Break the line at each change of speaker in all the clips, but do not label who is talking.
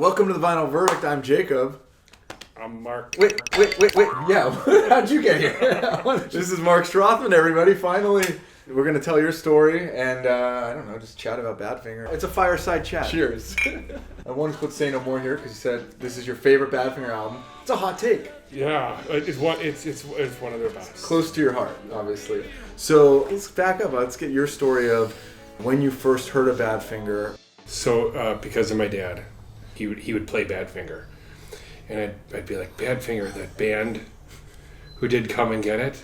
Welcome to the Vinyl Verdict. I'm Jacob.
I'm Mark.
Wait. Yeah, how'd you get here? This is Mark Strothmann, everybody. Finally, we're going to tell your story and, I don't know, just chat about Badfinger. It's a fireside chat. Cheers. I wanted to put Say No More here because you said this is your favorite Badfinger album. It's a hot take.
Yeah, it's one of their best.
Close to your heart, obviously. So let's back up. Let's get your story of when you first heard of Badfinger.
So, because of my dad, he would play Badfinger. And I'd be like, Badfinger, that band who did Come and Get It?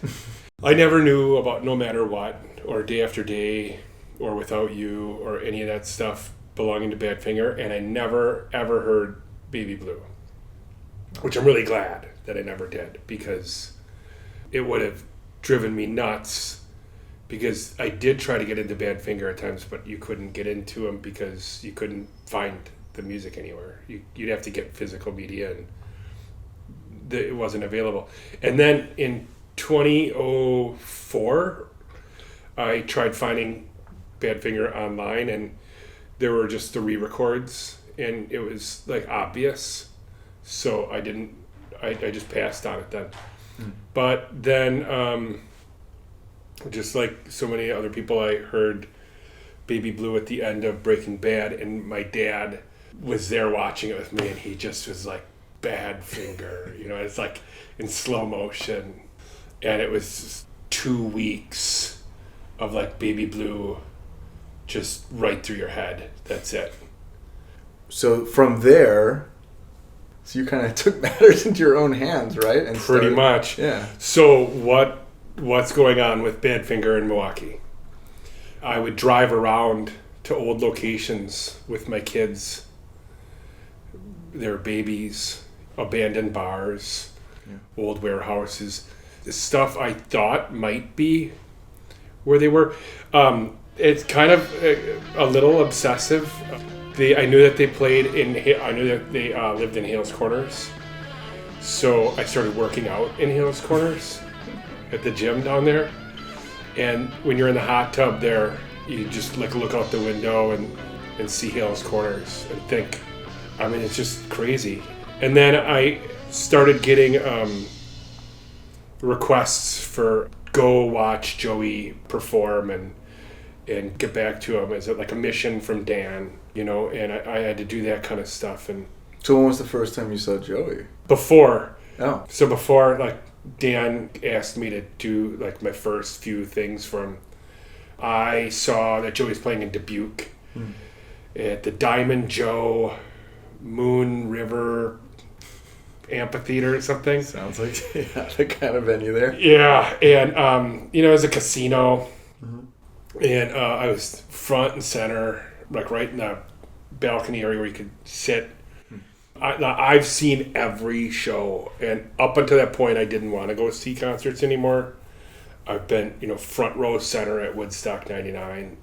I never knew about No Matter What, or Day After Day, or Without You, or any of that stuff belonging to Badfinger, and I never, ever heard Baby Blue. Which I'm really glad that I never did, because it would have driven me nuts, because I did try to get into Badfinger at times, but you couldn't get into them because you couldn't find the music anywhere. You'd have to get physical media, and it wasn't available. And then in 2004, I tried finding Badfinger online, and there were just the re-records, and it was like obvious. So I just passed on it then. But then, just like so many other people, I heard Baby Blue at the end of Breaking Bad, and my dad was there watching it with me, and he just was like, Badfinger, it's like in slow motion. And it was 2 weeks of like Baby Blue just right through your head. That's it.
So from there, so you kind of took matters into your own hands, right? And
pretty much.
Yeah.
So what's going on with Badfinger in Milwaukee? I would drive around to old locations with my kids, their babies, abandoned bars, old warehouses, stuff I thought might be where they were. It's kind of a little obsessive. I knew that they played I knew that they lived in Hales Corners. So I started working out in Hales Corners at the gym down there. And when you're in the hot tub there, you just like look out the window and see Hales Corners and think, it's just crazy. And then I started getting requests for go watch Joey perform and get back to him as like a mission from Dan, and I had to do that kind of stuff. And
so when was the first time you saw Joey?
Before.
Oh. So
before, like, Dan asked me to do like my first few things for him. I saw that Joey was playing in Dubuque at the Diamond Joe Moon River Amphitheater or something.
Sounds like the kind of venue there.
Yeah, and it was a casino, and I was front and center, like right in the balcony area where you could sit. I've seen every show, and up until that point, I didn't want to go see concerts anymore. I've been, front row center at Woodstock '99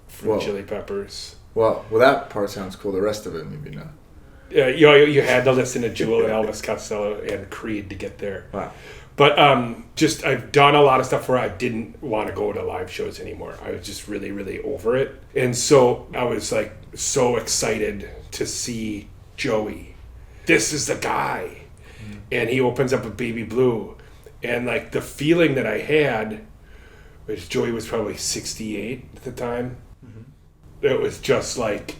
from Chili Peppers.
Well, that part sounds cool. The rest of it, maybe not.
You had to listen to Jewel and Elvis Costello and Creed to get there.
Wow.
But I've done a lot of stuff where I didn't want to go to live shows anymore. I was just really, really over it. And so I was like so excited to see Joey. This is the guy. And he opens up with Baby Blue. And like the feeling that I had, which Joey was probably 68 at the time, it was just like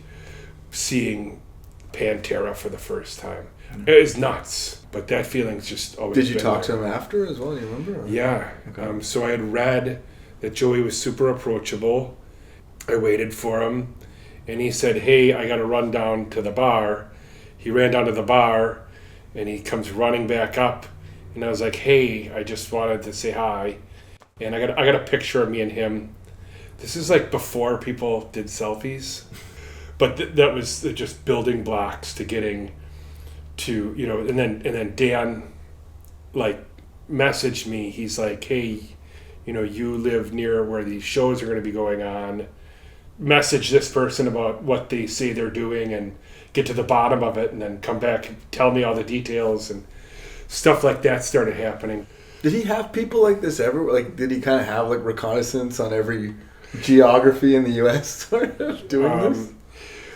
seeing Pantera for the first time. It was nuts, but that feeling's just always
Did you
been
talk
there.
to him after as well? Do you remember? Or?
Yeah.
Okay.
So I had read that Joey was super approachable. I waited for him, and he said, "Hey, I got to run down to the bar." He ran down to the bar, and he comes running back up, and I was like, "Hey, I just wanted to say hi," and I got a picture of me and him. This is like before people did selfies. But that was just building blocks to getting to, and then Dan, like, messaged me. He's like, hey, you live near where these shows are going to be going on. Message this person about what they say they're doing and get to the bottom of it and then come back and tell me all the details, and stuff like that started happening.
Did he have people like this ever? Like, did he kind of have, like, reconnaissance on every geography in the U.S. sort of doing this?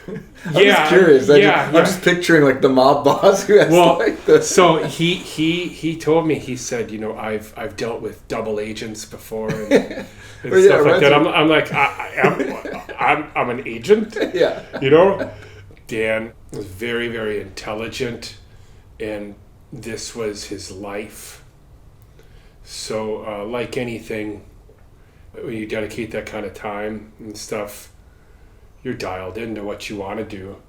I'm just curious. I'm just picturing like the mob boss who has like the...
So he told me, he said, you know, I've dealt with double agents before and stuff like that. I'm like, I'm an agent.
Yeah.
You know, Dan was very, very intelligent, and this was his life. So like anything, when you dedicate that kind of time and stuff, you're dialed into what you want to do.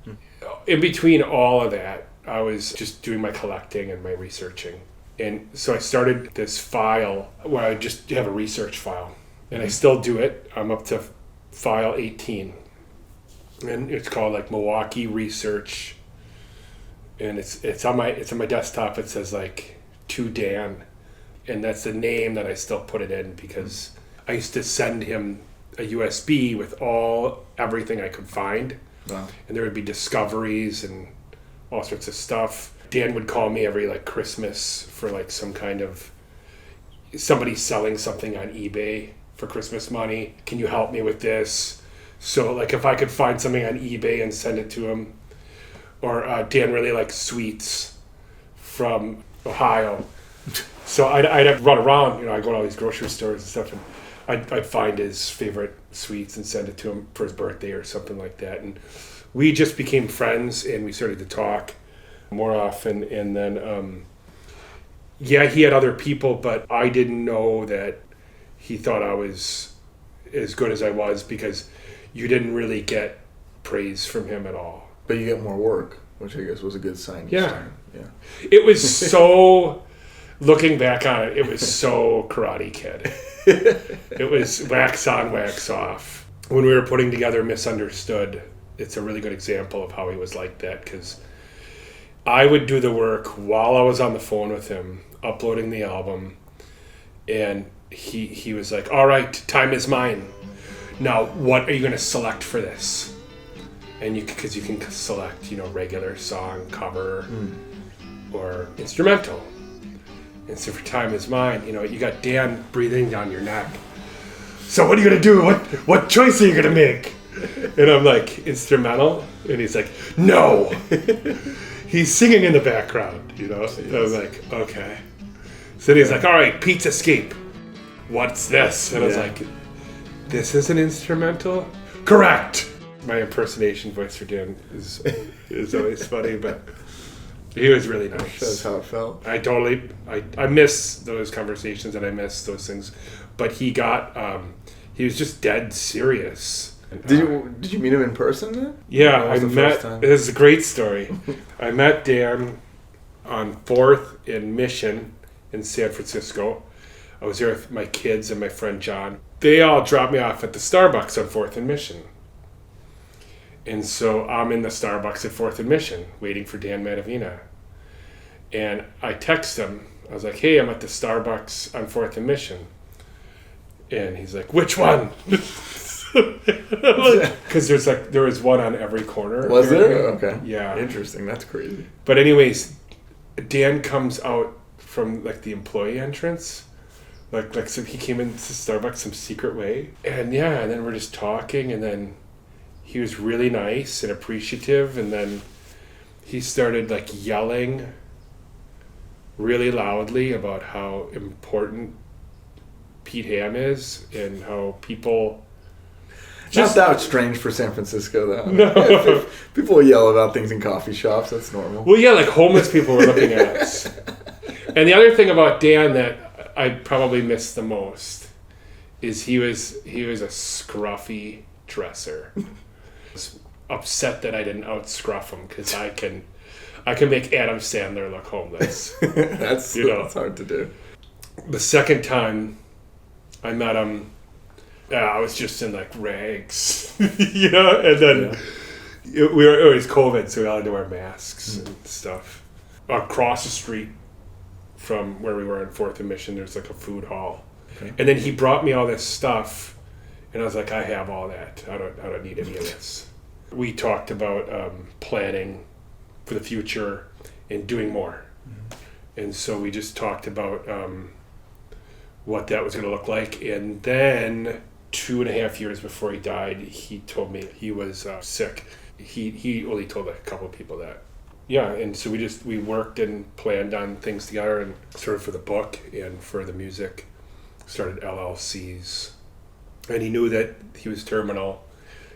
In between all of that, I was just doing my collecting and my researching. And so I started this file where I just have a research file. And I still do it. I'm up to file 18. And it's called like Milwaukee Research. And it's on my desktop. It says like to Dan. And that's the name that I still put it in because I used to send him a USB with everything I could find.
Wow.
And there would be discoveries and all sorts of stuff. Dan would call me every like Christmas for like some kind of somebody selling something on eBay for Christmas money. Can you help me with this? So like if I could find something on eBay and send it to him, or Dan really likes sweets from Ohio. So I'd have to run around, you know, I'd go to all these grocery stores and stuff, and I'd find his favorite sweets and send it to him for his birthday or something like that. And we just became friends, and we started to talk more often. And then, he had other people, but I didn't know that he thought I was as good as I was because you didn't really get praise from him at all.
But you get more work, which I guess was a good sign.
Yeah. It was so... Looking back on it, it was so Karate Kid. It was wax on, wax off. When we were putting together Misunderstood, it's a really good example of how he was like that, because I would do the work while I was on the phone with him, uploading the album, and he was like, all right, time is mine. Now, what are you going to select for this? And because you can select, you know, regular song, cover, or instrumental. And so for Time Is Mine, you know, you got Dan breathing down your neck. So what are you going to do? What choice are you going to make? And I'm like, instrumental? And he's like, no. He's singing in the background, you know? And I was like, okay. So then he's like, all right, Pete's Escape. What's this? And I was like, this is an instrumental? Correct. My impersonation voice for Dan is always funny, but... He was really nice.
That's how it felt.
I miss those conversations and I miss those things. But he was just dead serious.
Did you meet him in person then?
Yeah, I met, this is a great story. I met Dan on 4th in Mission in San Francisco. I was there with my kids and my friend John. They all dropped me off at the Starbucks on 4th and Mission. And so I'm in the Starbucks at 4th and Mission, waiting for Dan Matovina. And I text him. I was like, hey, I'm at the Starbucks on 4th and Mission. And he's like, which one? Because there was one on every corner.
Was there? Okay.
Yeah.
Interesting. That's crazy.
But anyways, Dan comes out from like the employee entrance. Like so he came into Starbucks some secret way. And and then we're just talking, and then he was really nice and appreciative, and then he started like yelling really loudly about how important Pete Ham is and how people
just... Not that strange for San Francisco though.
No.
People yell about things in coffee shops, that's normal.
Well, yeah, like homeless people were looking at us. And the other thing about Dan that I probably missed the most is he was a scruffy dresser. Upset that I didn't out-scruff him because I can make Adam Sandler look homeless.
That's hard to do.
The second time I met him, I was just in like rags, you know, and then it was COVID, so we all had to wear masks and stuff. Across the street from where we were in 4th and Mission, there's like a food hall, and then he brought me all this stuff. And I was like, I have all that. I don't need any of this. We talked about planning for the future and doing more. And so we just talked about what that was going to look like. And then 2.5 years before he died, he told me he was sick. he only told a couple of people that. Yeah, and so we worked and planned on things together, and sort of for the book and for the music, started LLCs. And he knew that he was terminal,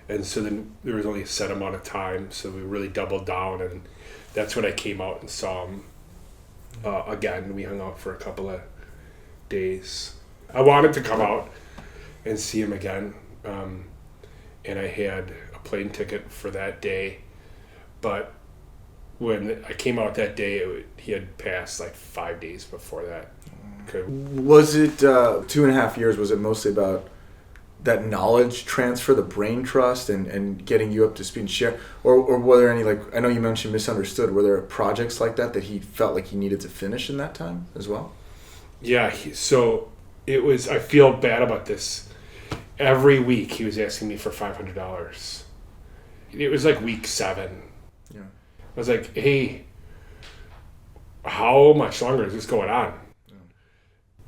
and so then there was only a set amount of time, so we really doubled down, and that's when I came out and saw him again. We hung out for a couple of days. I wanted to come out and see him again, and I had a plane ticket for that day, but when I came out that day, he had passed like 5 days before that. Okay.
Was it 2.5 years? Was it mostly about that knowledge transfer, the brain trust, and getting you up to speed and share? Or were there any, like, I know you mentioned misunderstood, were there projects like that he felt like he needed to finish in that time as well?
Yeah, so it was, I feel bad about this. Every week he was asking me for $500. It was like week 7.
Yeah.
I was like, hey, how much longer is this going on? Yeah.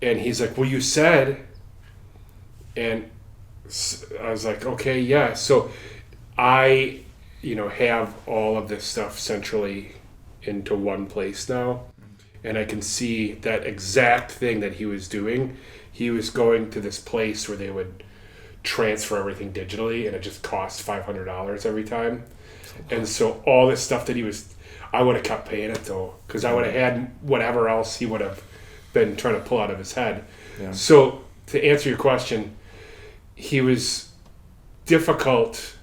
And he's like, well, you said, and I was like, okay, yeah. So I, have all of this stuff centrally into one place now. And I can see that exact thing that he was doing. He was going to this place where they would transfer everything digitally, and it just cost $500 every time. And so all this stuff that I would have kept paying it though, because I would have had whatever else he would have been trying to pull out of his head. Yeah. So to answer your question, he was difficult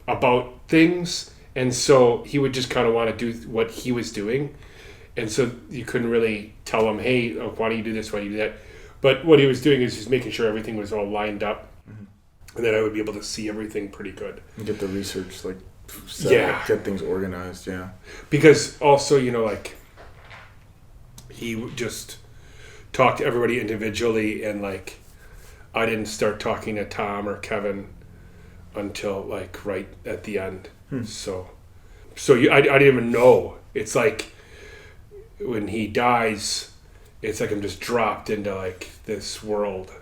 about things, and so he would just kind of want to do what he was doing, and so you couldn't really tell him, hey, why do you do this, why do you do that? But what he was doing is just making sure everything was all lined up, and then I would be able to see everything pretty good.
And get the research, get things organized, yeah.
Because also, he would just talk to everybody individually, and I didn't start talking to Tom or Kevin until right at the end. So I didn't even know. It's like when he dies, it's like I'm just dropped into this world.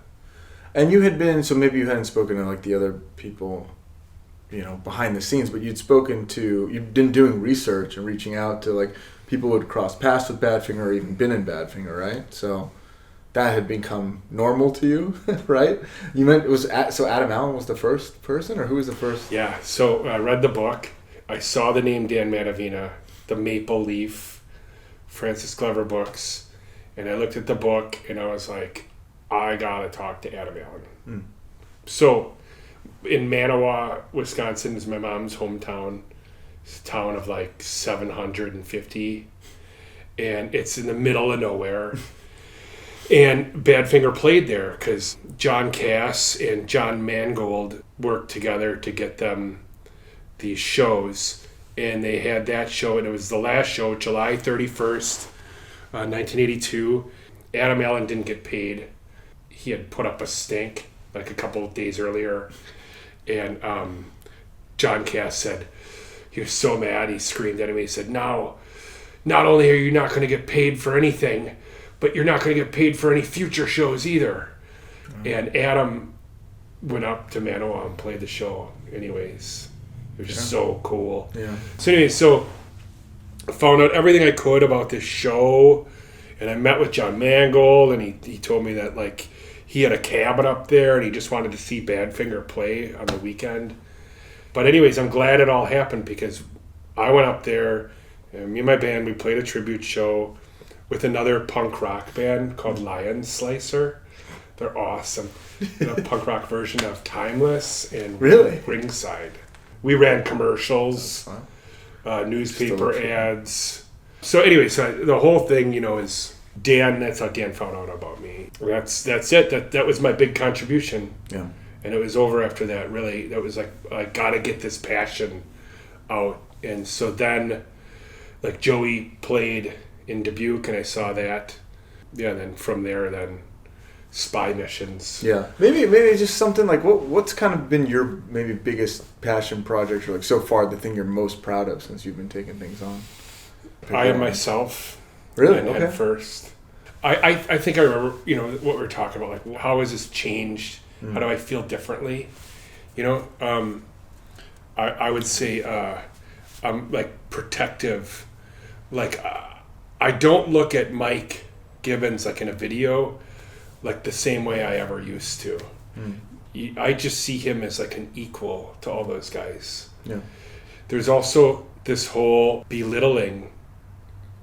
And you had been, so maybe you hadn't spoken to the other people, behind the scenes, but you'd been doing research and reaching out to people who had crossed paths with Badfinger or even been in Badfinger, right? So that had become normal to you, right? You meant so Adam Allen was the first person, or who was the first?
Yeah, so I read the book. I saw the name Dan Matovina, the Maple Leaf, Francis Glover books, and I looked at the book and I was like, I gotta talk to Adam Allen. So in Manawa, Wisconsin is my mom's hometown. It's a town of 750, and it's in the middle of nowhere. And Badfinger played there because John Cass and John Mangold worked together to get them these shows. And they had that show, and it was the last show, July 31st, 1982. Adam Allen didn't get paid. He had put up a stink a couple of days earlier. And John Cass said, he was so mad, he screamed at him. He said, now, not only are you not going to get paid for anything, but you're not going to get paid for any future shows either. And Adam went up to Manawa and played the show anyways. It was just so cool.
Yeah.
So anyways, I found out everything I could about this show, and I met with John Mangold, and he told me that he had a cabin up there and he just wanted to see Badfinger play on the weekend. But anyways, I'm glad it all happened because I went up there, and me and my band, we played a tribute show with another punk rock band called Lion Slicer. They're awesome. A punk rock version of Timeless and Ringside. We ran commercials, newspaper ads. So anyways, the whole thing, is Dan. That's how Dan found out about me. That's it. That was my big contribution.
Yeah.
And it was over after that. Really, that was I gotta get this passion out. And so then, Joey played in Dubuque, and I saw that. Yeah. And then from there, spy missions.
Yeah. Maybe just something what's kind of been your maybe biggest passion project, or so far the thing you're most proud of since you've been taking things on?
I am myself.
Really?
And head first. I think I remember, what we were talking about, how has this changed? How do I feel differently? I would say I'm like protective. Like I don't look at Mike Gibbons like in a video like the same way I ever used to. I just see him as like an equal to all those guys.
Yeah.
There's also this whole belittling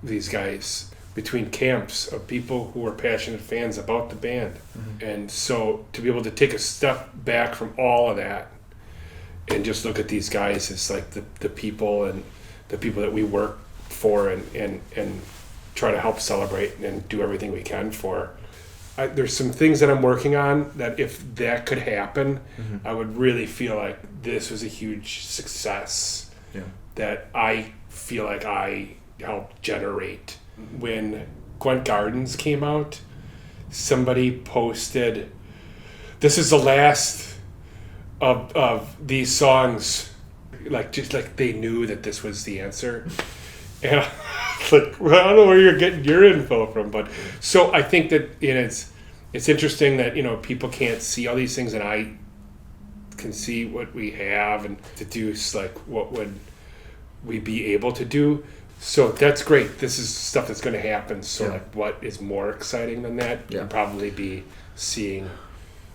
these guys between camps of people who are passionate fans about the band. And so to be able to take a step back from all of that and just look at these guys as like the people and the people that we work for and try to help celebrate and do everything we can for. There's some things that I'm working on that if that could happen, I would really feel like this was a huge success that I feel like I helped generate. When Gwent Gardens came out, somebody posted, this is the last of these songs, like just like they knew that this was the answer. And I was like, well, I don't know where you're getting your info from, but so I think that it's interesting that people can't see all these things and I can see what we have and deduce like what would we be able to do. So that's great. This is stuff that's going to happen. So like what is more exciting than that would probably be seeing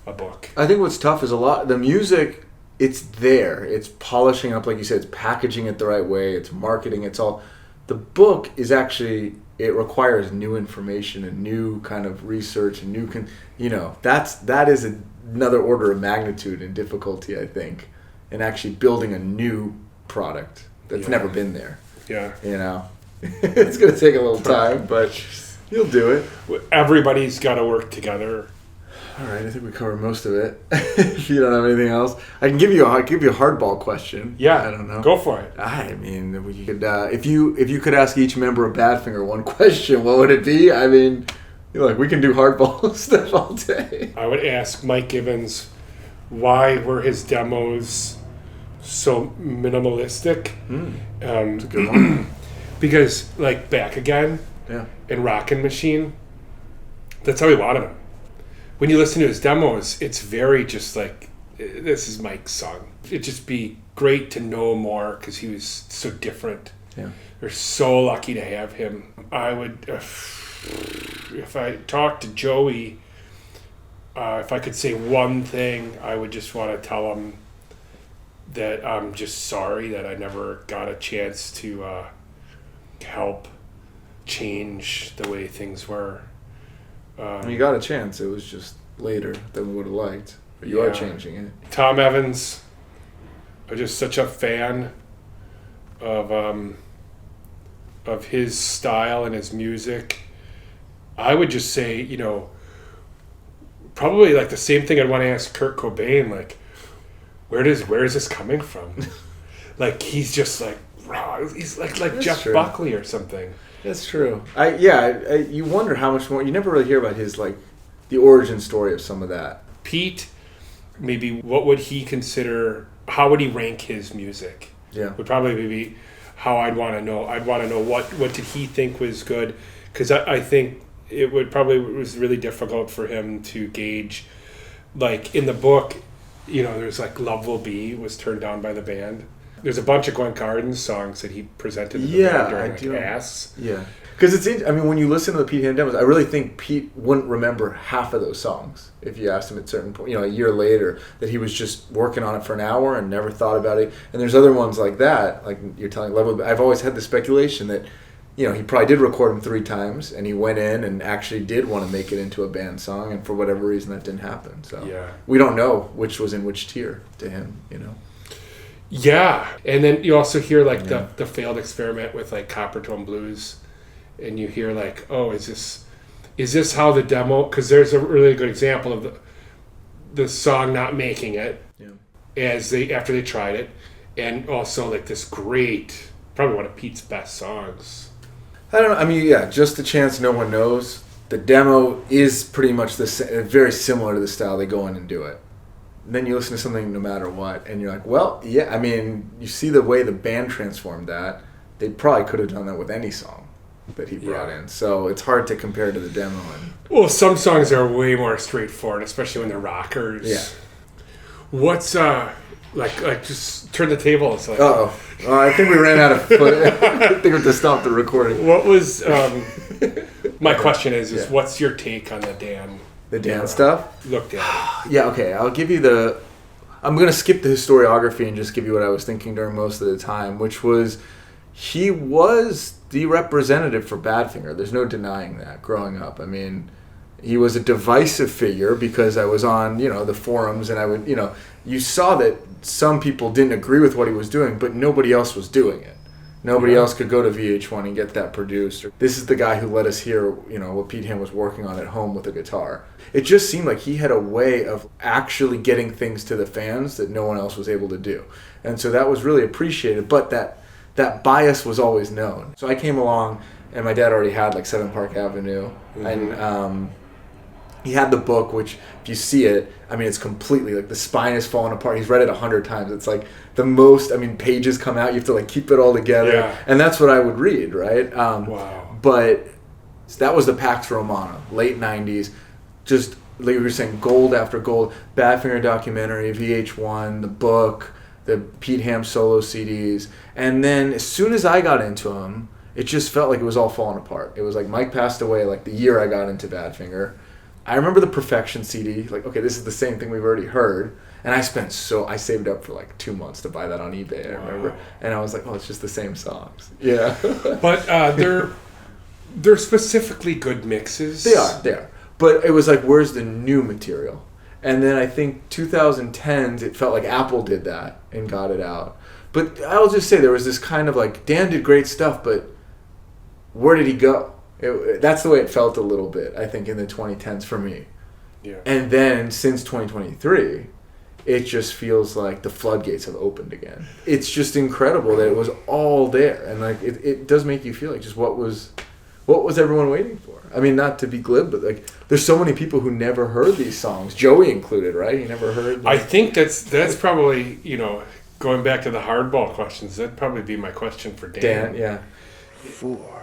a book.
I think what's tough is the music, it's there. It's polishing up, like you said, it's packaging it the right way, it's marketing, it's all. The book is actually, it requires new information and new kind of research and that is another order of magnitude in difficulty, I think, in actually building a new product that's never been there.
Yeah.
It's going to take a little time, but you'll do it.
Everybody's got to work together.
All right, I think we covered most of it. If you don't have anything else, I can give you a hardball question.
Yeah,
I don't know.
Go for it.
I mean, we could if you could ask each member of Badfinger one question, what would it be? I mean, we can do hardball stuff all day.
I would ask Mike Gibbons, why were his demos so minimalistic?
That's a good one.
Because like Back Again, and Rockin' Machine, that's how he wanted them. When you listen to his demos, it's very just like, this is Mike's song. It'd just be great to know more because he was so different.
Yeah.
We're so lucky to have him. I would, if I talked to Joey, if I could say one thing, I would just want to tell him that I'm just sorry that I never got a chance to help change the way things were.
You got a chance. It was just later than we would have liked. But you are changing it.
Tom Evans, I'm just such a fan of his style and his music. I would just say, probably like the same thing I'd want to ask Kurt Cobain, like, where is this coming from? Like he's just like raw. He's like Jeff Buckley or something.
That's true. You wonder how much more. You never really hear about his the origin story of some of that.
Pete, maybe what would he consider? How would he rank his music?
Yeah,
would probably be how I'd want to know. I'd want to know what did he think was good, because I think it was really difficult for him to gauge. Like in the book, there's like Love Will Be was turned down by the band. There's a bunch of Gwent Gardens songs that he presented to the band during Ass.
Yeah. Because when you listen to the Pete Ham demos, I really think Pete wouldn't remember half of those songs if you asked him at a certain point, a year later, that he was just working on it for an hour and never thought about it. And there's other ones like that, like you're telling Level. I've always had the speculation that, he probably did record them 3 times and he went in and actually did want to make it into a band song, and for whatever reason that didn't happen. So we don't know which was in which tier to him,
Yeah, and then you also hear like the failed experiment with like Copper Tone Blues, and you hear like, oh, is this how the demo? Because there's a really good example of the song not making it, after they tried it, and also like this great, probably one of Pete's best songs.
I don't know. I mean, just the chance no one knows. The demo is pretty much very similar to the style they go in and do it. Then you listen to something no matter what, and you're like, well, yeah, I mean, you see the way the band transformed that. They probably could have done that with any song that he brought in. So it's hard to compare to the demo.
Well, some songs are way more straightforward, especially when they're rockers.
Yeah.
What's Like just turn the table. It's like,
I think we ran out of footage. I think we have to stop the recording.
What was my question is what's your take on the Dan
stuff?
Looked at it.
Yeah, okay. I'll give you I'm going to skip the historiography and just give you what I was thinking during most of the time, which was he was the representative for Badfinger. There's no denying that growing up. I mean, he was a divisive figure because I was on, the forums and I would, you saw that some people didn't agree with what he was doing, but nobody else was doing it. Nobody else could go to VH1 and get that produced. This is the guy who let us hear, what Pete Ham was working on at home with a guitar. It just seemed like he had a way of actually getting things to the fans that no one else was able to do. And so that was really appreciated, but that bias was always known. So I came along, and my dad already had, 7 Park Avenue, and he had the book, which, if you see it, I mean, it's completely, the spine is falling apart. He's read it 100 times. It's the most, pages come out. You have to, keep it all together. Yeah. And that's what I would read, right?
Wow.
But that was the Pax Romana, late 90s. Just, like we were saying, gold after gold. Badfinger documentary, VH1, the book, the Pete Ham solo CDs. And then as soon as I got into him, it just felt like it was all falling apart. It was like Mike passed away, the year I got into Badfinger. I remember the Perfection CD, okay, this is the same thing we've already heard. And I saved up for 2 months to buy that on eBay, I remember. And I was like, it's just the same songs. Yeah.
But they're specifically good mixes.
They are. But it was where's the new material? And then I think 2010s, it felt like Apple did that and got it out. But I'll just say there was this kind of Dan did great stuff, but where did he go? That's the way it felt a little bit, I think, in the 2010s for me.
Yeah.
And then since 2023, it just feels like the floodgates have opened again. It's just incredible that it was all there. And it does make you feel just what was everyone waiting for? I mean, not to be glib, but there's so many people who never heard these songs. Joey included, right? He never heard.
I think that's probably, going back to the hardball questions, that'd probably be my question for Dan.
Dan, yeah.
4.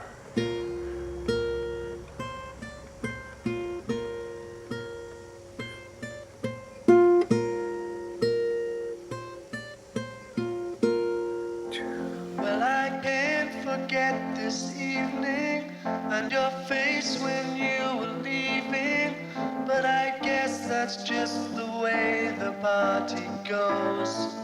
Well, I can't forget this evening and your face when you were leaving, but I guess that's just the way the party goes.